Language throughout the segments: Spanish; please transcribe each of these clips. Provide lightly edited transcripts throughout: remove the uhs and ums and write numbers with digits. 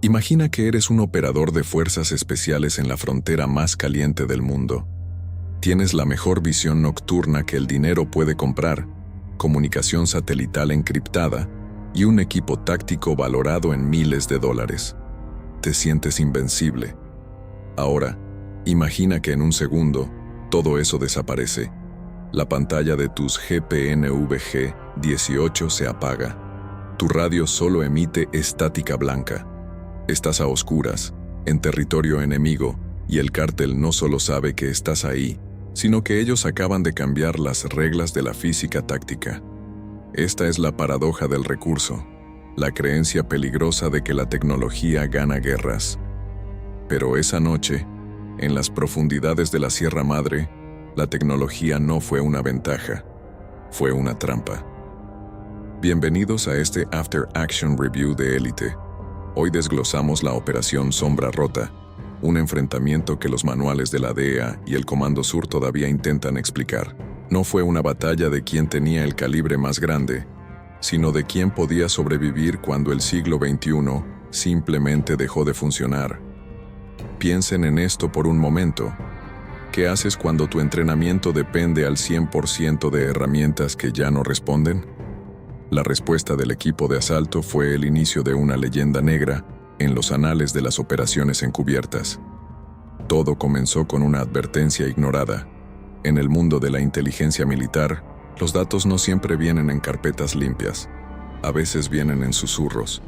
Imagina que eres un operador de fuerzas especiales en la frontera más caliente del mundo. Tienes la mejor visión nocturna que el dinero puede comprar, comunicación satelital encriptada y un equipo táctico valorado en miles de dólares. Te sientes invencible. Ahora, imagina que en un segundo, todo eso desaparece. La pantalla de tus GPNVG-18 se apaga. Tu radio solo emite estática blanca. Estás a oscuras, en territorio enemigo, y el cártel no solo sabe que estás ahí, sino que ellos acaban de cambiar las reglas de la física táctica. Esta es la paradoja del recurso, la creencia peligrosa de que la tecnología gana guerras. Pero esa noche, en las profundidades de la Sierra Madre, la tecnología no fue una ventaja, fue una trampa. Bienvenidos a este After Action Review de Élite. Hoy desglosamos la Operación Sombra Rota, un enfrentamiento que los manuales de la DEA y el Comando Sur todavía intentan explicar. No fue una batalla de quién tenía el calibre más grande, sino de quién podía sobrevivir cuando el siglo XXI simplemente dejó de funcionar. Piensen en esto por un momento. ¿Qué haces cuando tu entrenamiento depende al 100% de herramientas que ya no responden? La respuesta del equipo de asalto fue el inicio de una leyenda negra en los anales de las operaciones encubiertas. Todo comenzó con una advertencia ignorada. En el mundo de la inteligencia militar, los datos no siempre vienen en carpetas limpias. A veces vienen en susurros.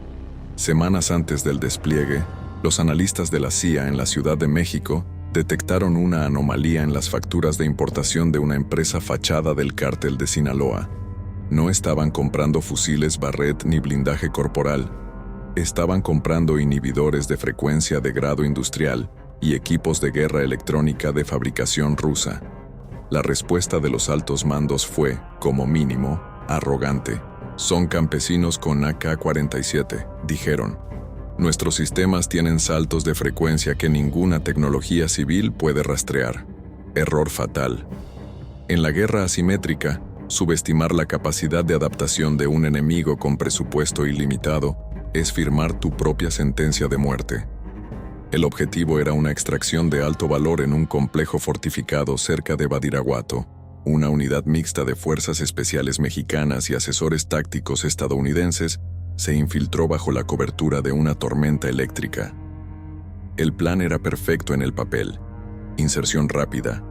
Semanas antes del despliegue, los analistas de la CIA en la Ciudad de México detectaron una anomalía en las facturas de importación de una empresa fachada del cártel de Sinaloa. No estaban comprando fusiles Barrett ni blindaje corporal. Estaban comprando inhibidores de frecuencia de grado industrial y equipos de guerra electrónica de fabricación rusa. La respuesta de los altos mandos fue, como mínimo, arrogante. Son campesinos con AK-47, dijeron. Nuestros sistemas tienen saltos de frecuencia que ninguna tecnología civil puede rastrear. Error fatal. En la guerra asimétrica, subestimar la capacidad de adaptación de un enemigo con presupuesto ilimitado es firmar tu propia sentencia de muerte. El objetivo era una extracción de alto valor en un complejo fortificado cerca de Badiraguato. Una unidad mixta de fuerzas especiales mexicanas y asesores tácticos estadounidenses se infiltró bajo la cobertura de una tormenta eléctrica. El plan era perfecto en el papel: inserción rápida,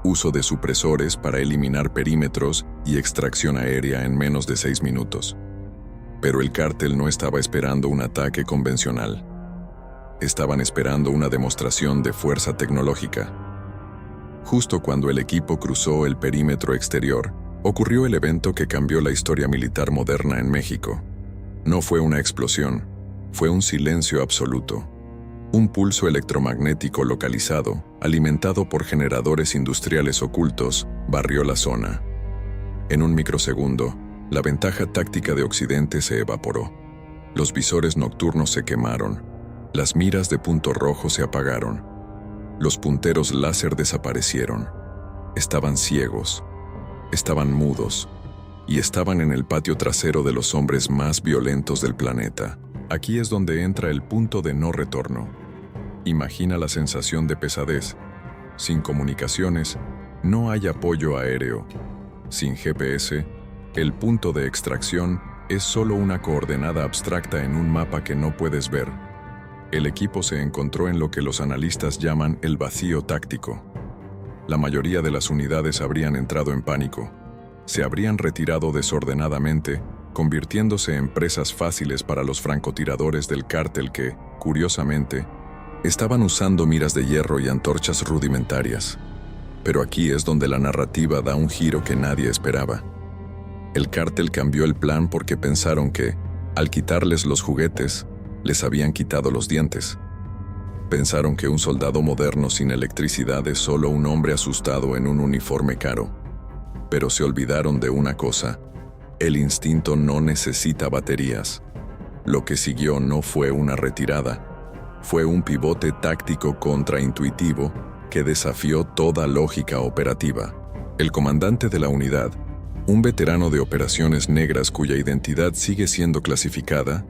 uso de supresores para eliminar perímetros y extracción aérea en menos de 6 minutos. Pero el cártel no estaba esperando un ataque convencional. Estaban esperando una demostración de fuerza tecnológica. Justo cuando el equipo cruzó el perímetro exterior, ocurrió el evento que cambió la historia militar moderna en México. No fue una explosión, fue un silencio absoluto. Un pulso electromagnético localizado, alimentado por generadores industriales ocultos, barrió la zona. En un microsegundo, la ventaja táctica de Occidente se evaporó. Los visores nocturnos se quemaron. Las miras de punto rojo se apagaron. Los punteros láser desaparecieron. Estaban ciegos. Estaban mudos. Y estaban en el patio trasero de los hombres más violentos del planeta. Aquí es donde entra el punto de no retorno. Imagina la sensación de pesadez. Sin comunicaciones, no hay apoyo aéreo. Sin GPS, el punto de extracción es solo una coordenada abstracta en un mapa que no puedes ver. El equipo se encontró en lo que los analistas llaman el vacío táctico. La mayoría de las unidades habrían entrado en pánico. Se habrían retirado desordenadamente, convirtiéndose en presas fáciles para los francotiradores del cártel que, curiosamente, estaban usando miras de hierro y antorchas rudimentarias. Pero aquí es donde la narrativa da un giro que nadie esperaba. El cártel cambió el plan porque pensaron que, al quitarles los juguetes, les habían quitado los dientes. Pensaron que un soldado moderno sin electricidad es solo un hombre asustado en un uniforme caro. Pero se olvidaron de una cosa: el instinto no necesita baterías. Lo que siguió no fue una retirada, fue un pivote táctico contraintuitivo que desafió toda lógica operativa. El comandante de la unidad, un veterano de operaciones negras cuya identidad sigue siendo clasificada,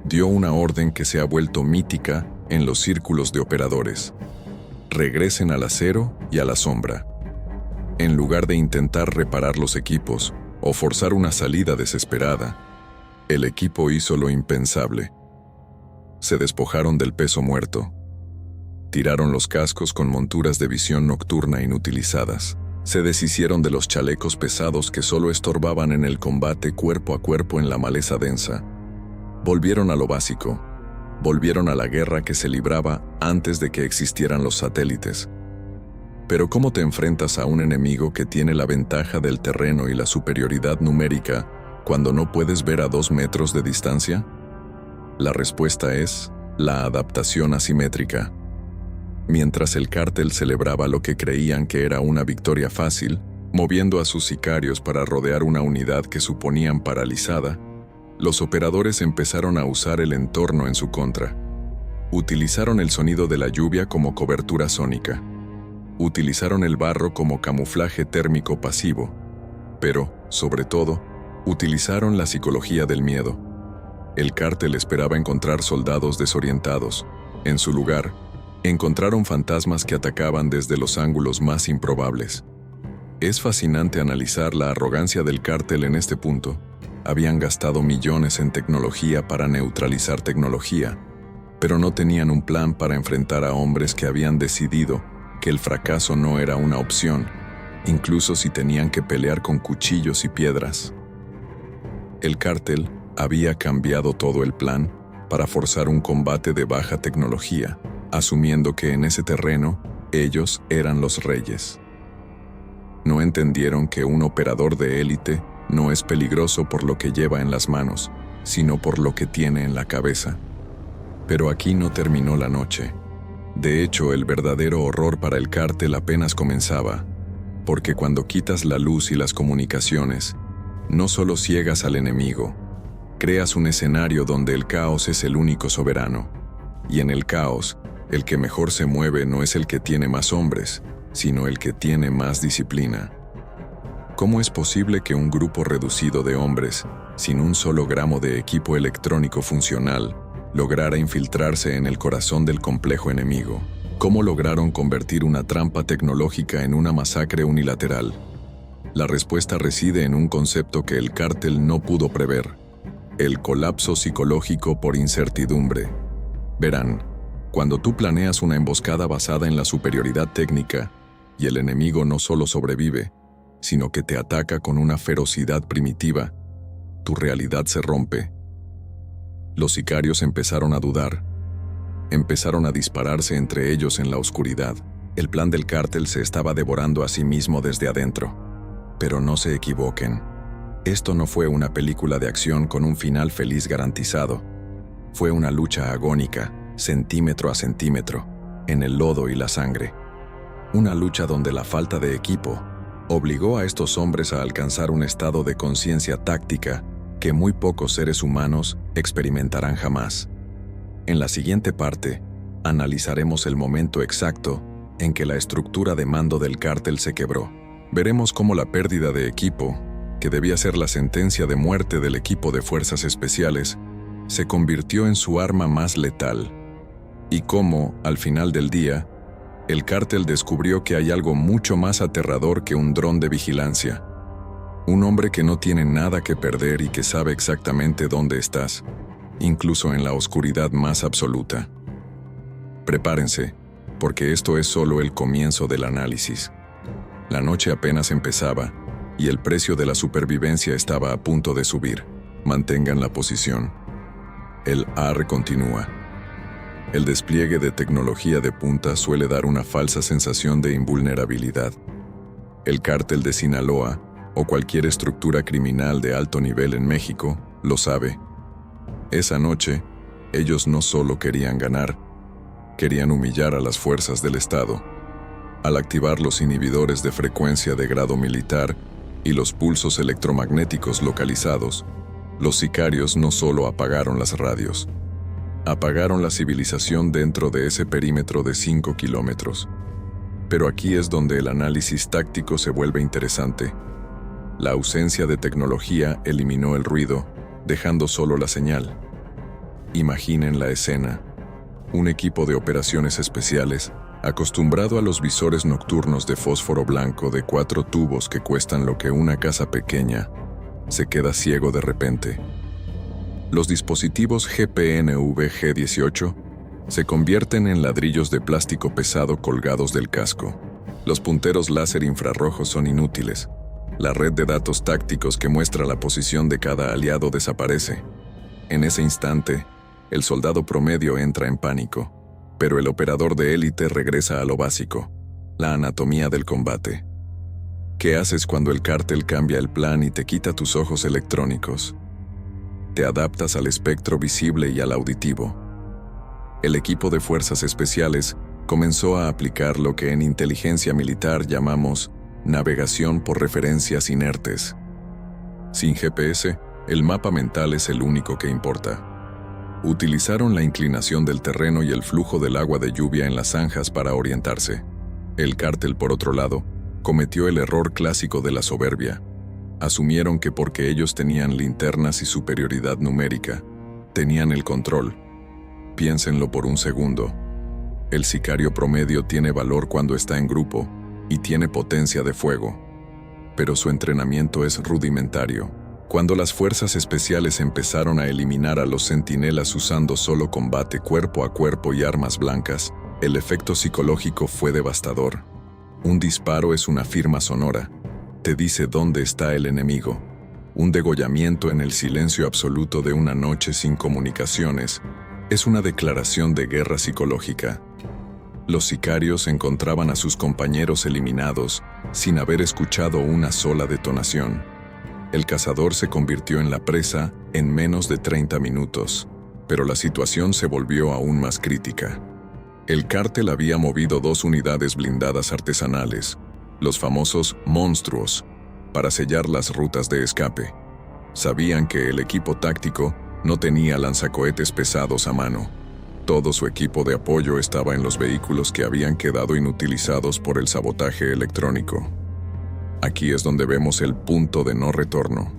dio una orden que se ha vuelto mítica en los círculos de operadores. Regresen al acero y a la sombra. En lugar de intentar reparar los equipos o forzar una salida desesperada, el equipo hizo lo impensable. Se despojaron del peso muerto. Tiraron los cascos con monturas de visión nocturna inutilizadas. Se deshicieron de los chalecos pesados que solo estorbaban en el combate cuerpo a cuerpo en la maleza densa. Volvieron a lo básico. Volvieron a la guerra que se libraba antes de que existieran los satélites. Pero ¿cómo te enfrentas a un enemigo que tiene la ventaja del terreno y la superioridad numérica cuando no puedes ver a 2 metros de distancia? La respuesta es la adaptación asimétrica. Mientras el cártel celebraba lo que creían que era una victoria fácil, moviendo a sus sicarios para rodear una unidad que suponían paralizada, los operadores empezaron a usar el entorno en su contra. Utilizaron el sonido de la lluvia como cobertura sónica. Utilizaron el barro como camuflaje térmico pasivo. Pero, sobre todo, utilizaron la psicología del miedo. El cártel esperaba encontrar soldados desorientados. En su lugar, encontraron fantasmas que atacaban desde los ángulos más improbables. Es fascinante analizar la arrogancia del cártel en este punto. Habían gastado millones en tecnología para neutralizar tecnología, pero no tenían un plan para enfrentar a hombres que habían decidido que el fracaso no era una opción, incluso si tenían que pelear con cuchillos y piedras. El cártel había cambiado todo el plan para forzar un combate de baja tecnología, asumiendo que en ese terreno ellos eran los reyes. No entendieron que un operador de élite no es peligroso por lo que lleva en las manos, sino por lo que tiene en la cabeza. Pero aquí no terminó la noche. De hecho, el verdadero horror para el cártel apenas comenzaba, porque cuando quitas la luz y las comunicaciones, no solo ciegas al enemigo, creas un escenario donde el caos es el único soberano. Y en el caos, el que mejor se mueve no es el que tiene más hombres, sino el que tiene más disciplina. ¿Cómo es posible que un grupo reducido de hombres, sin un solo gramo de equipo electrónico funcional, lograra infiltrarse en el corazón del complejo enemigo? ¿Cómo lograron convertir una trampa tecnológica en una masacre unilateral? La respuesta reside en un concepto que el cártel no pudo prever: el colapso psicológico por incertidumbre. Verán, cuando tú planeas una emboscada basada en la superioridad técnica, y el enemigo no solo sobrevive, sino que te ataca con una ferocidad primitiva, tu realidad se rompe. Los sicarios empezaron a dudar. Empezaron a dispararse entre ellos en la oscuridad. El plan del cártel se estaba devorando a sí mismo desde adentro. Pero no se equivoquen. Esto no fue una película de acción con un final feliz garantizado. Fue una lucha agónica, centímetro a centímetro, en el lodo y la sangre. Una lucha donde la falta de equipo obligó a estos hombres a alcanzar un estado de conciencia táctica que muy pocos seres humanos experimentarán jamás. En la siguiente parte, analizaremos el momento exacto en que la estructura de mando del cártel se quebró. Veremos cómo la pérdida de equipo, que debía ser la sentencia de muerte del equipo de fuerzas especiales, se convirtió en su arma más letal, y cómo, al final del día, el cártel descubrió que hay algo mucho más aterrador que un dron de vigilancia. Un hombre que no tiene nada que perder y que sabe exactamente dónde estás, incluso en la oscuridad más absoluta. Prepárense, porque esto es solo el comienzo del análisis. La noche apenas empezaba, y el precio de la supervivencia estaba a punto de subir. Mantengan la posición. El AR continúa. El despliegue de tecnología de punta suele dar una falsa sensación de invulnerabilidad. El cártel de Sinaloa, o cualquier estructura criminal de alto nivel en México, lo sabe. Esa noche, ellos no solo querían ganar, querían humillar a las fuerzas del Estado. Al activar los inhibidores de frecuencia de grado militar y los pulsos electromagnéticos localizados, los sicarios no solo apagaron las radios, apagaron la civilización dentro de ese perímetro de 5 kilómetros. Pero aquí es donde el análisis táctico se vuelve interesante. La ausencia de tecnología eliminó el ruido, dejando solo la señal. Imaginen la escena. Un equipo de operaciones especiales, acostumbrado a los visores nocturnos de fósforo blanco de 4 tubos que cuestan lo que una casa pequeña, se queda ciego de repente. Los dispositivos GPNV-G18 se convierten en ladrillos de plástico pesado colgados del casco. Los punteros láser infrarrojos son inútiles. La red de datos tácticos que muestra la posición de cada aliado desaparece. En ese instante, el soldado promedio entra en pánico, pero el operador de élite regresa a lo básico, la anatomía del combate. ¿Qué haces cuando el cártel cambia el plan y te quita tus ojos electrónicos? Te adaptas al espectro visible y al auditivo. El equipo de fuerzas especiales comenzó a aplicar lo que en inteligencia militar llamamos navegación por referencias inertes. Sin GPS, el mapa mental es el único que importa. Utilizaron la inclinación del terreno y el flujo del agua de lluvia en las zanjas para orientarse. El cártel, por otro lado, cometió el error clásico de la soberbia. Asumieron que porque ellos tenían linternas y superioridad numérica, tenían el control. Piénsenlo por un segundo. El sicario promedio tiene valor cuando está en grupo y tiene potencia de fuego, pero su entrenamiento es rudimentario. Cuando las fuerzas especiales empezaron a eliminar a los centinelas usando solo combate cuerpo a cuerpo y armas blancas, el efecto psicológico fue devastador. Un disparo es una firma sonora. Te dice dónde está el enemigo. Un degollamiento en el silencio absoluto de una noche sin comunicaciones es una declaración de guerra psicológica. Los sicarios encontraban a sus compañeros eliminados sin haber escuchado una sola detonación. El cazador se convirtió en la presa en menos de 30 minutos, pero la situación se volvió aún más crítica. El cártel había movido 2 unidades blindadas artesanales, los famosos monstruos, para sellar las rutas de escape. Sabían que el equipo táctico no tenía lanzacohetes pesados a mano. Todo su equipo de apoyo estaba en los vehículos que habían quedado inutilizados por el sabotaje electrónico. Aquí es donde vemos el punto de no retorno.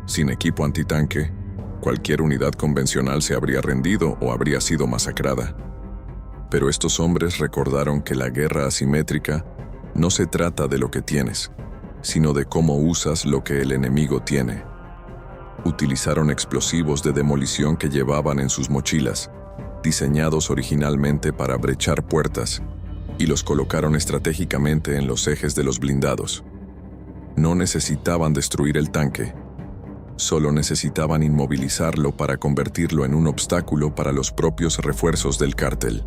Sin equipo antitanque, cualquier unidad convencional se habría rendido o habría sido masacrada. Pero estos hombres recordaron que la guerra asimétrica no se trata de lo que tienes, sino de cómo usas lo que el enemigo tiene. Utilizaron explosivos de demolición que llevaban en sus mochilas, diseñados originalmente para brechar puertas, y los colocaron estratégicamente en los ejes de los blindados. No necesitaban destruir el tanque, solo necesitaban inmovilizarlo para convertirlo en un obstáculo para los propios refuerzos del cártel.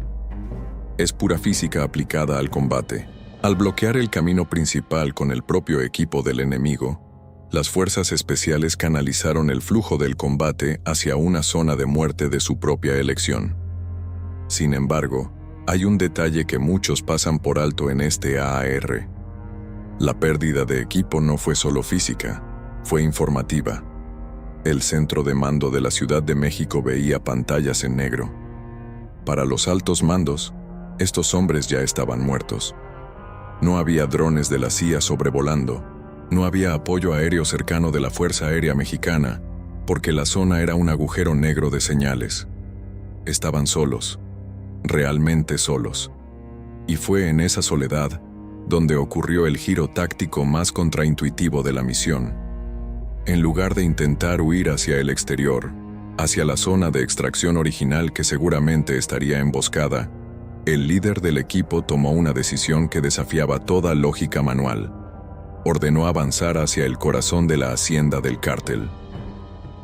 Es pura física aplicada al combate. Al bloquear el camino principal con el propio equipo del enemigo, las fuerzas especiales canalizaron el flujo del combate hacia una zona de muerte de su propia elección. Sin embargo, hay un detalle que muchos pasan por alto en este AAR. La pérdida de equipo no fue solo física, fue informativa. El centro de mando de la Ciudad de México veía pantallas en negro. Para los altos mandos, estos hombres ya estaban muertos. No había drones de la CIA sobrevolando, no había apoyo aéreo cercano de la Fuerza Aérea Mexicana, porque la zona era un agujero negro de señales. Estaban solos. Realmente solos. Y fue en esa soledad donde ocurrió el giro táctico más contraintuitivo de la misión. En lugar de intentar huir hacia el exterior, hacia la zona de extracción original que seguramente estaría emboscada, el líder del equipo tomó una decisión que desafiaba toda lógica manual. Ordenó avanzar hacia el corazón de la hacienda del cártel.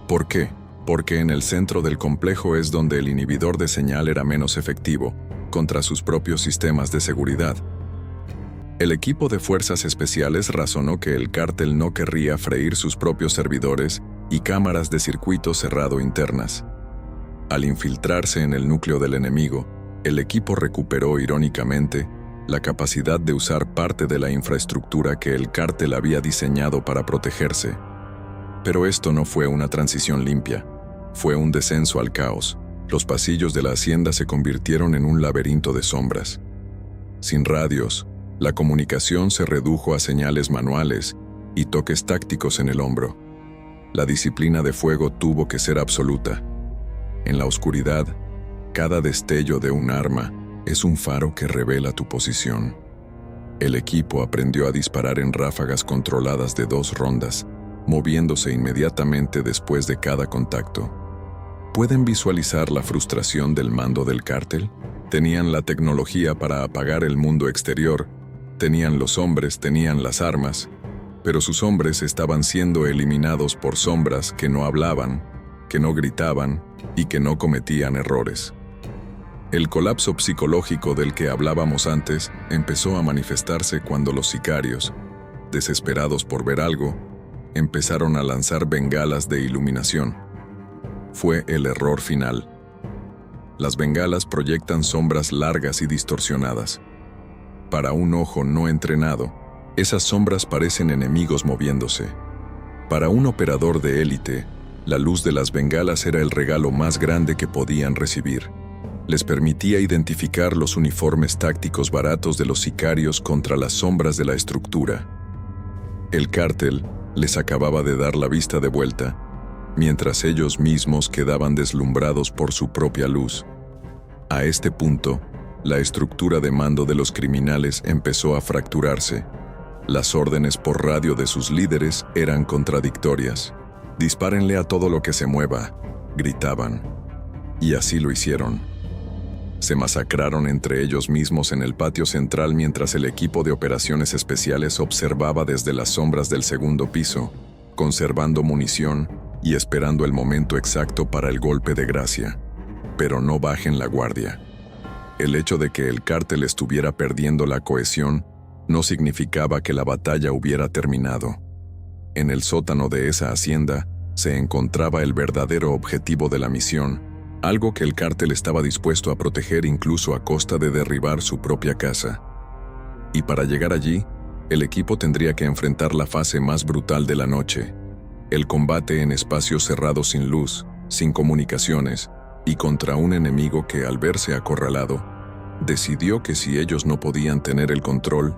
¿Por qué? Porque en el centro del complejo es donde el inhibidor de señal era menos efectivo contra sus propios sistemas de seguridad. El equipo de fuerzas especiales razonó que el cártel no querría freír sus propios servidores y cámaras de circuito cerrado internas. Al infiltrarse en el núcleo del enemigo, el equipo recuperó irónicamente la capacidad de usar parte de la infraestructura que el cártel había diseñado para protegerse. Pero esto no fue una transición limpia. Fue un descenso al caos. Los pasillos de la hacienda se convirtieron en un laberinto de sombras. Sin radios, la comunicación se redujo a señales manuales y toques tácticos en el hombro. La disciplina de fuego tuvo que ser absoluta. En la oscuridad, cada destello de un arma es un faro que revela tu posición. El equipo aprendió a disparar en ráfagas controladas de 2 rondas, moviéndose inmediatamente después de cada contacto. ¿Pueden visualizar la frustración del mando del cártel? Tenían la tecnología para apagar el mundo exterior, tenían los hombres, tenían las armas, pero sus hombres estaban siendo eliminados por sombras que no hablaban, que no gritaban y que no cometían errores. El colapso psicológico del que hablábamos antes empezó a manifestarse cuando los sicarios, desesperados por ver algo, empezaron a lanzar bengalas de iluminación. Fue el error final. Las bengalas proyectan sombras largas y distorsionadas. Para un ojo no entrenado, esas sombras parecen enemigos moviéndose. Para un operador de élite, la luz de las bengalas era el regalo más grande que podían recibir. Les permitía identificar los uniformes tácticos baratos de los sicarios contra las sombras de la estructura. El cártel les acababa de dar la vista de vuelta, mientras ellos mismos quedaban deslumbrados por su propia luz. A este punto, la estructura de mando de los criminales empezó a fracturarse. Las órdenes por radio de sus líderes eran contradictorias. «Dispárenle a todo lo que se mueva», gritaban. Y así lo hicieron. Se masacraron entre ellos mismos en el patio central mientras el equipo de operaciones especiales observaba desde las sombras del segundo piso, conservando munición y esperando el momento exacto para el golpe de gracia. Pero no bajen la guardia. El hecho de que el cártel estuviera perdiendo la cohesión no significaba que la batalla hubiera terminado. En el sótano de esa hacienda se encontraba el verdadero objetivo de la misión, algo que el cártel estaba dispuesto a proteger incluso a costa de derribar su propia casa. Y para llegar allí, el equipo tendría que enfrentar la fase más brutal de la noche, el combate en espacios cerrados sin luz, sin comunicaciones, y contra un enemigo que, al verse acorralado, decidió que si ellos no podían tener el control,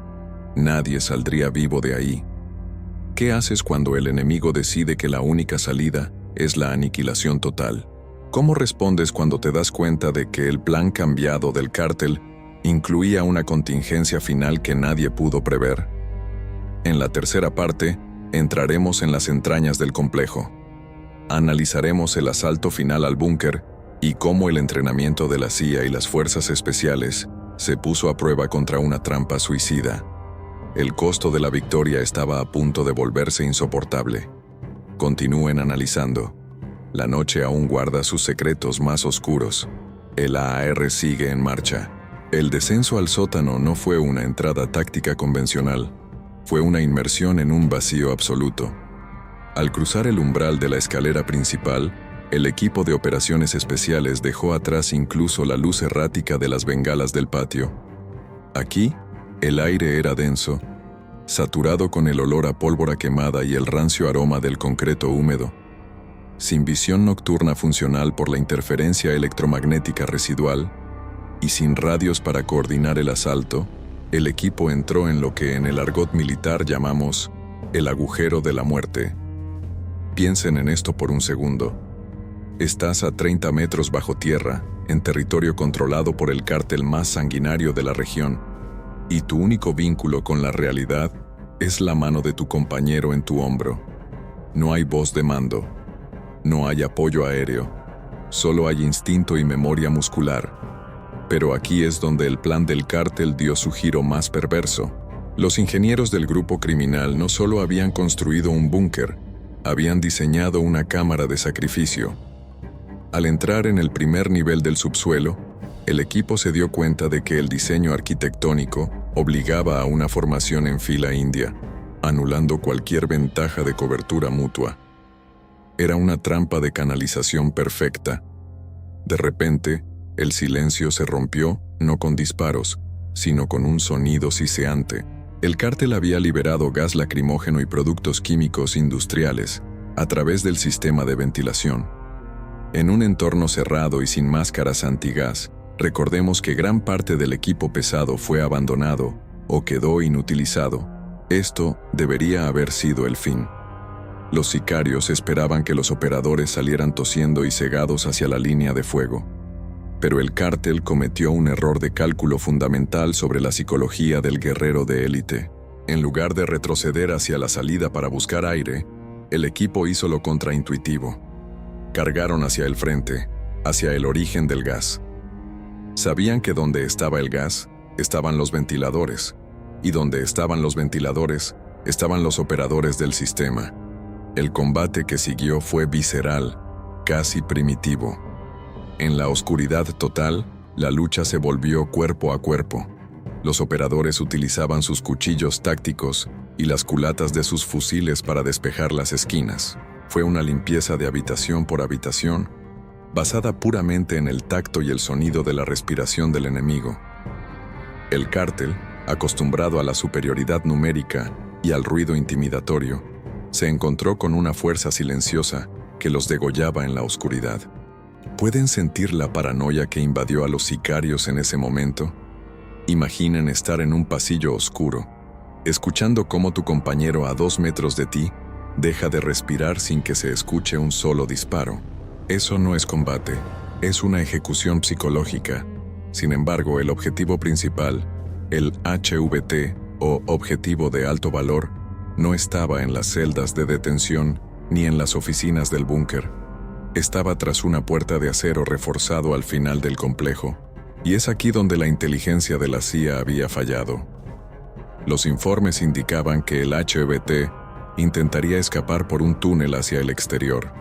nadie saldría vivo de ahí. ¿Qué haces cuando el enemigo decide que la única salida es la aniquilación total? ¿Cómo respondes cuando te das cuenta de que el plan cambiado del cártel incluía una contingencia final que nadie pudo prever? En la tercera parte, entraremos en las entrañas del complejo. Analizaremos el asalto final al búnker y cómo el entrenamiento de la CIA y las fuerzas especiales se puso a prueba contra una trampa suicida. El costo de la victoria estaba a punto de volverse insoportable. Continúen analizando. La noche aún guarda sus secretos más oscuros. El AAR sigue en marcha. El descenso al sótano no fue una entrada táctica convencional. Fue una inmersión en un vacío absoluto. Al cruzar el umbral de la escalera principal, el equipo de operaciones especiales dejó atrás incluso la luz errática de las bengalas del patio. Aquí, el aire era denso, saturado con el olor a pólvora quemada y el rancio aroma del concreto húmedo. Sin visión nocturna funcional por la interferencia electromagnética residual y sin radios para coordinar el asalto, el equipo entró en lo que en el argot militar llamamos el agujero de la muerte. Piensen en esto por un segundo. Estás a 30 metros bajo tierra, en territorio controlado por el cártel más sanguinario de la región, y tu único vínculo con la realidad es la mano de tu compañero en tu hombro. No hay voz de mando. No hay apoyo aéreo, solo hay instinto y memoria muscular. Pero aquí es donde el plan del cártel dio su giro más perverso. Los ingenieros del grupo criminal no solo habían construido un búnker, habían diseñado una cámara de sacrificio. Al entrar en el primer nivel del subsuelo, el equipo se dio cuenta de que el diseño arquitectónico obligaba a una formación en fila india, anulando cualquier ventaja de cobertura mutua. Era una trampa de canalización perfecta. De repente, el silencio se rompió, no con disparos, sino con un sonido siseante. El cártel había liberado gas lacrimógeno y productos químicos industriales a través del sistema de ventilación. En un entorno cerrado y sin máscaras antigás, recordemos que gran parte del equipo pesado fue abandonado o quedó inutilizado. Esto debería haber sido el fin. Los sicarios esperaban que los operadores salieran tosiendo y cegados hacia la línea de fuego. Pero el cártel cometió un error de cálculo fundamental sobre la psicología del guerrero de élite. En lugar de retroceder hacia la salida para buscar aire, el equipo hizo lo contraintuitivo. Cargaron hacia el frente, hacia el origen del gas. Sabían que donde estaba el gas, estaban los ventiladores, y donde estaban los ventiladores, estaban los operadores del sistema. El combate que siguió fue visceral, casi primitivo. En la oscuridad total, la lucha se volvió cuerpo a cuerpo. Los operadores utilizaban sus cuchillos tácticos y las culatas de sus fusiles para despejar las esquinas. Fue una limpieza de habitación por habitación, basada puramente en el tacto y el sonido de la respiración del enemigo. El cártel, acostumbrado a la superioridad numérica y al ruido intimidatorio, se encontró con una fuerza silenciosa que los degollaba en la oscuridad. ¿Pueden sentir la paranoia que invadió a los sicarios en ese momento? Imaginen estar en un pasillo oscuro, escuchando cómo tu compañero a 2 metros de ti deja de respirar sin que se escuche un solo disparo. Eso no es combate, es una ejecución psicológica. Sin embargo, el objetivo principal, el HVT o objetivo de alto valor, no estaba en las celdas de detención ni en las oficinas del búnker. Estaba tras una puerta de acero reforzado al final del complejo, y es aquí donde la inteligencia de la CIA había fallado. Los informes indicaban que el HVT intentaría escapar por un túnel hacia el exterior.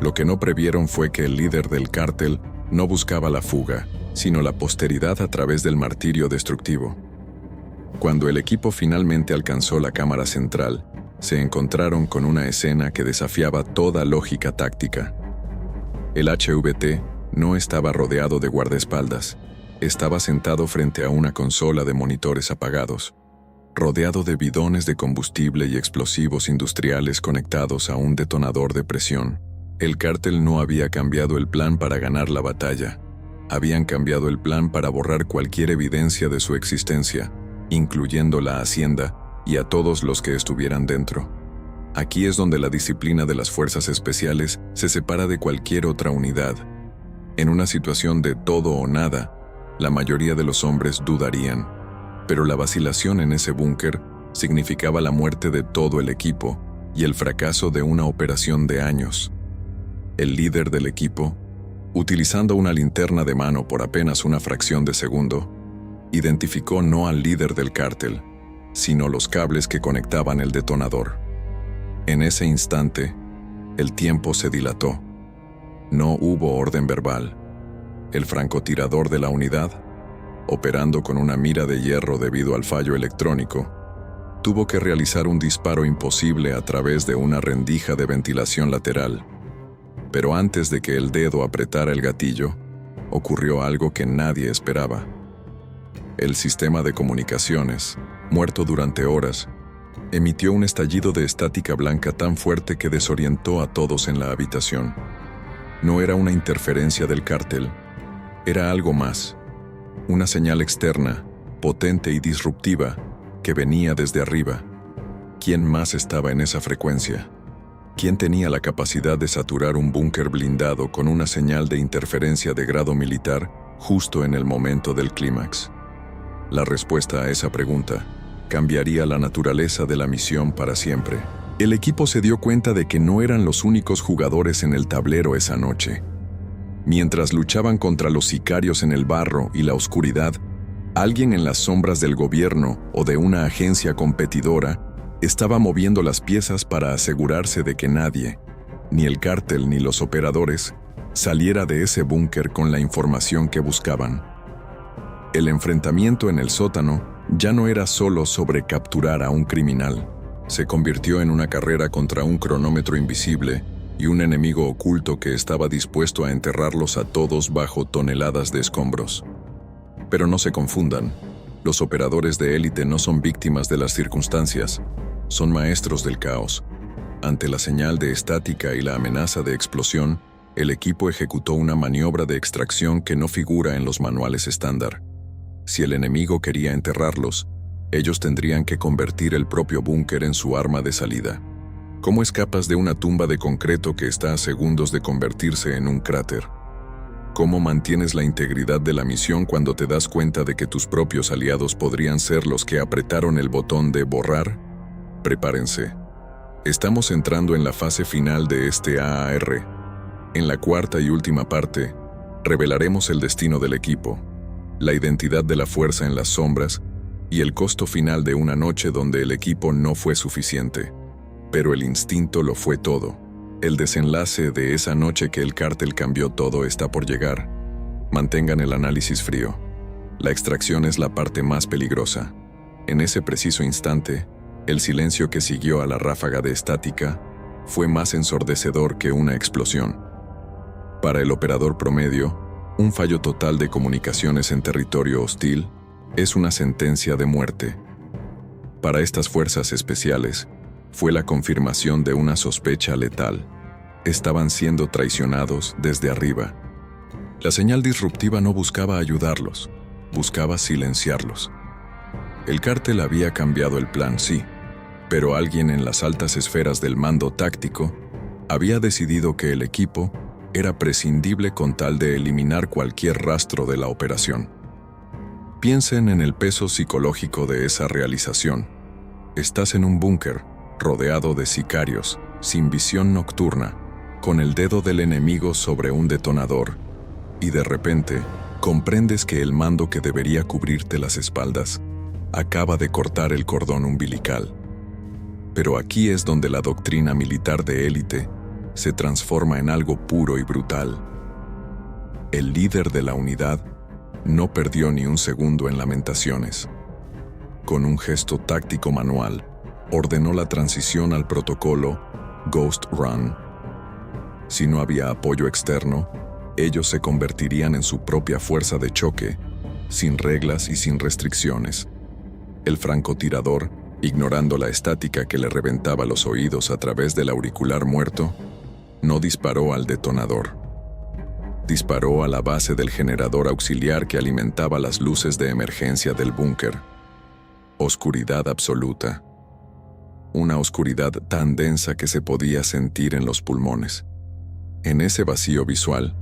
Lo que no previeron fue que el líder del cártel no buscaba la fuga, sino la posteridad a través del martirio destructivo. Cuando el equipo finalmente alcanzó la cámara central, se encontraron con una escena que desafiaba toda lógica táctica. El HVT no estaba rodeado de guardaespaldas, estaba sentado frente a una consola de monitores apagados, rodeado de bidones de combustible y explosivos industriales conectados a un detonador de presión. El cártel no había cambiado el plan para ganar la batalla. Habían cambiado el plan para borrar cualquier evidencia de su existencia, incluyendo la hacienda y a todos los que estuvieran dentro. Aquí es donde la disciplina de las fuerzas especiales se separa de cualquier otra unidad. En una situación de todo o nada, la mayoría de los hombres dudarían, pero la vacilación en ese búnker significaba la muerte de todo el equipo y el fracaso de una operación de años. El líder del equipo, utilizando una linterna de mano por apenas una fracción de segundo, identificó no al líder del cártel, sino los cables que conectaban el detonador. En ese instante, el tiempo se dilató. No hubo orden verbal. El francotirador de la unidad, operando con una mira de hierro debido al fallo electrónico, tuvo que realizar un disparo imposible a través de una rendija de ventilación lateral. Pero antes de que el dedo apretara el gatillo, ocurrió algo que nadie esperaba. El sistema de comunicaciones, muerto durante horas, emitió un estallido de estática blanca tan fuerte que desorientó a todos en la habitación. No era una interferencia del cártel, era algo más, una señal externa, potente y disruptiva, que venía desde arriba. ¿Quién más estaba en esa frecuencia? ¿Quién tenía la capacidad de saturar un búnker blindado con una señal de interferencia de grado militar justo en el momento del clímax? La respuesta a esa pregunta cambiaría la naturaleza de la misión para siempre. El equipo se dio cuenta de que no eran los únicos jugadores en el tablero esa noche. Mientras luchaban contra los sicarios en el barro y la oscuridad, alguien en las sombras del gobierno o de una agencia competidora estaba moviendo las piezas para asegurarse de que nadie, ni el cártel ni los operadores, saliera de ese búnker con la información que buscaban. El enfrentamiento en el sótano ya no era solo sobre capturar a un criminal. Se convirtió en una carrera contra un cronómetro invisible y un enemigo oculto que estaba dispuesto a enterrarlos a todos bajo toneladas de escombros. Pero no se confundan, los operadores de élite no son víctimas de las circunstancias, son maestros del caos. Ante la señal de estática y la amenaza de explosión, el equipo ejecutó una maniobra de extracción que no figura en los manuales estándar. Si el enemigo quería enterrarlos, ellos tendrían que convertir el propio búnker en su arma de salida. ¿Cómo escapas de una tumba de concreto que está a segundos de convertirse en un cráter? ¿Cómo mantienes la integridad de la misión cuando te das cuenta de que tus propios aliados podrían ser los que apretaron el botón de borrar? Prepárense. Estamos entrando en la fase final de este AAR. En la cuarta y última parte, revelaremos el destino del equipo, la identidad de la fuerza en las sombras y el costo final de una noche donde el equipo no fue suficiente, pero el instinto lo fue todo. El desenlace de esa noche que el cártel cambió todo está por llegar. Mantengan el análisis frío. La extracción es la parte más peligrosa. En ese preciso instante, el silencio que siguió a la ráfaga de estática fue más ensordecedor que una explosión. Para el operador promedio, un fallo total de comunicaciones en territorio hostil es una sentencia de muerte. Para estas fuerzas especiales, fue la confirmación de una sospecha letal. Estaban siendo traicionados desde arriba. La señal disruptiva no buscaba ayudarlos, buscaba silenciarlos. El cártel había cambiado el plan, sí, pero alguien en las altas esferas del mando táctico había decidido que el equipo era prescindible con tal de eliminar cualquier rastro de la operación. Piensen en el peso psicológico de esa realización. Estás en un búnker, rodeado de sicarios, sin visión nocturna, con el dedo del enemigo sobre un detonador, y de repente comprendes que el mando que debería cubrirte las espaldas acaba de cortar el cordón umbilical. Pero aquí es donde la doctrina militar de élite se transforma en algo puro y brutal. El líder de la unidad no perdió ni un segundo en lamentaciones. Con un gesto táctico manual, ordenó la transición al protocolo Ghost Run. Si no había apoyo externo, ellos se convertirían en su propia fuerza de choque, sin reglas y sin restricciones. El francotirador, ignorando la estática que le reventaba los oídos a través del auricular muerto, no disparó al detonador. Disparó a la base del generador auxiliar que alimentaba las luces de emergencia del búnker. Oscuridad absoluta. Una oscuridad tan densa que se podía sentir en los pulmones. En ese vacío visual,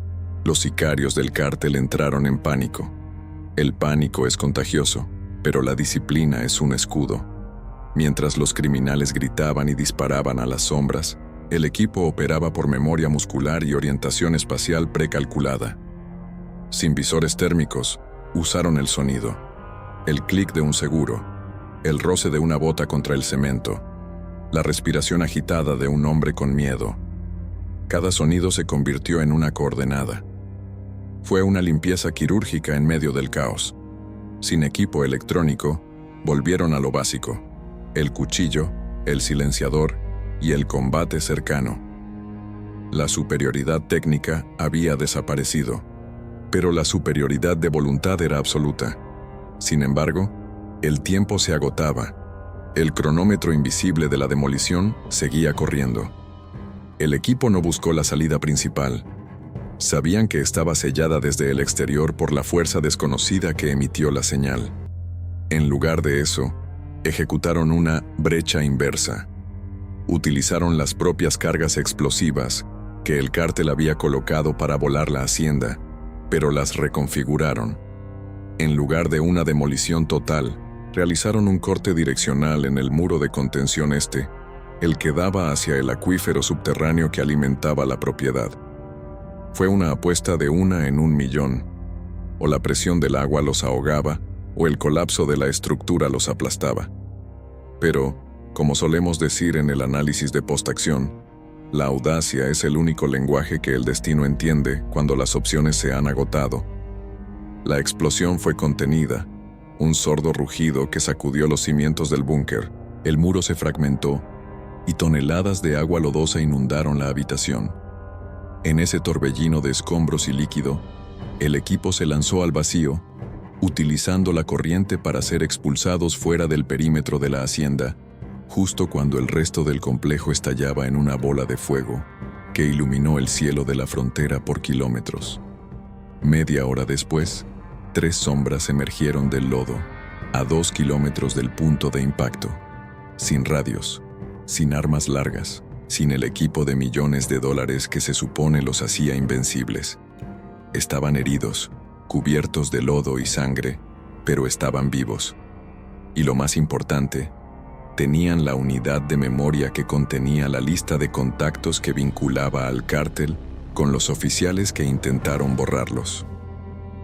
los sicarios del cártel entraron en pánico. El pánico es contagioso, pero la disciplina es un escudo. Mientras los criminales gritaban y disparaban a las sombras, el equipo operaba por memoria muscular y orientación espacial precalculada. Sin visores térmicos, usaron el sonido, el clic de un seguro, el roce de una bota contra el cemento, la respiración agitada de un hombre con miedo. Cada sonido se convirtió en una coordenada. Fue una limpieza quirúrgica en medio del caos. Sin equipo electrónico, volvieron a lo básico: el cuchillo, el silenciador y el combate cercano. La superioridad técnica había desaparecido, pero la superioridad de voluntad era absoluta. Sin embargo, el tiempo se agotaba. El cronómetro invisible de la demolición seguía corriendo. El equipo no buscó la salida principal. Sabían que estaba sellada desde el exterior por la fuerza desconocida que emitió la señal. En lugar de eso, ejecutaron una brecha inversa. Utilizaron las propias cargas explosivas que el cártel había colocado para volar la hacienda, pero las reconfiguraron. En lugar de una demolición total, realizaron un corte direccional en el muro de contención este, el que daba hacia el acuífero subterráneo que alimentaba la propiedad. Fue una apuesta de 1 en 1.000.000. O la presión del agua los ahogaba, o el colapso de la estructura los aplastaba. Pero, como solemos decir en el análisis de postacción, la audacia es el único lenguaje que el destino entiende cuando las opciones se han agotado. La explosión fue contenida, un sordo rugido que sacudió los cimientos del búnker, el muro se fragmentó, y toneladas de agua lodosa inundaron la habitación. En ese torbellino de escombros y líquido, el equipo se lanzó al vacío, utilizando la corriente para ser expulsados fuera del perímetro de la hacienda, justo cuando el resto del complejo estallaba en una bola de fuego que iluminó el cielo de la frontera por kilómetros. Media hora después, 3 sombras emergieron del lodo, a 2 kilómetros del punto de impacto, sin radios, sin armas largas, sin el equipo de millones de dólares que se supone los hacía invencibles. Estaban heridos, cubiertos de lodo y sangre, pero estaban vivos. Y lo más importante, tenían la unidad de memoria que contenía la lista de contactos que vinculaba al cártel con los oficiales que intentaron borrarlos.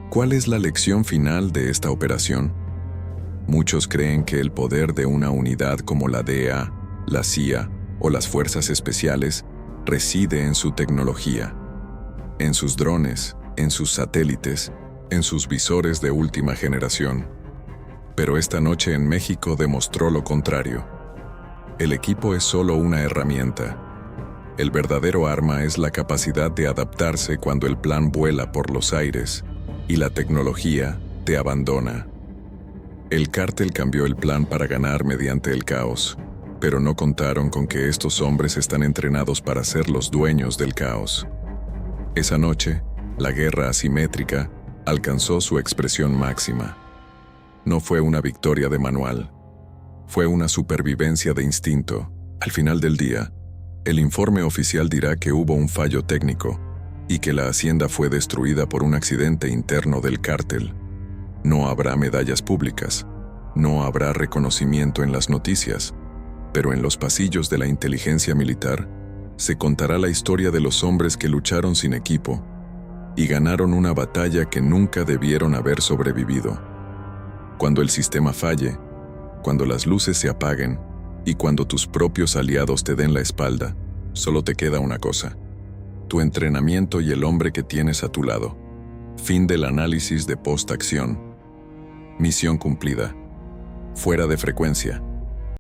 ¿Cuál es la lección final de esta operación? Muchos creen que el poder de una unidad como la DEA, la CIA o las Fuerzas Especiales reside en su tecnología, en sus drones, en sus satélites, en sus visores de última generación. Pero esta noche en México demostró lo contrario. El equipo es solo una herramienta. El verdadero arma es la capacidad de adaptarse cuando el plan vuela por los aires y la tecnología te abandona. El cártel cambió el plan para ganar mediante el caos, pero no contaron con que estos hombres están entrenados para ser los dueños del caos. Esa noche, la guerra asimétrica alcanzó su expresión máxima. No fue una victoria de manual, fue una supervivencia de instinto. Al final del día, el informe oficial dirá que hubo un fallo técnico y que la hacienda fue destruida por un accidente interno del cártel. No habrá medallas públicas, no habrá reconocimiento en las noticias, pero en los pasillos de la inteligencia militar se contará la historia de los hombres que lucharon sin equipo y ganaron una batalla que nunca debieron haber sobrevivido. Cuando el sistema falle, cuando las luces se apaguen y cuando tus propios aliados te den la espalda, solo te queda una cosa: tu entrenamiento y el hombre que tienes a tu lado. Fin del análisis de post-acción. Misión cumplida. Fuera de frecuencia.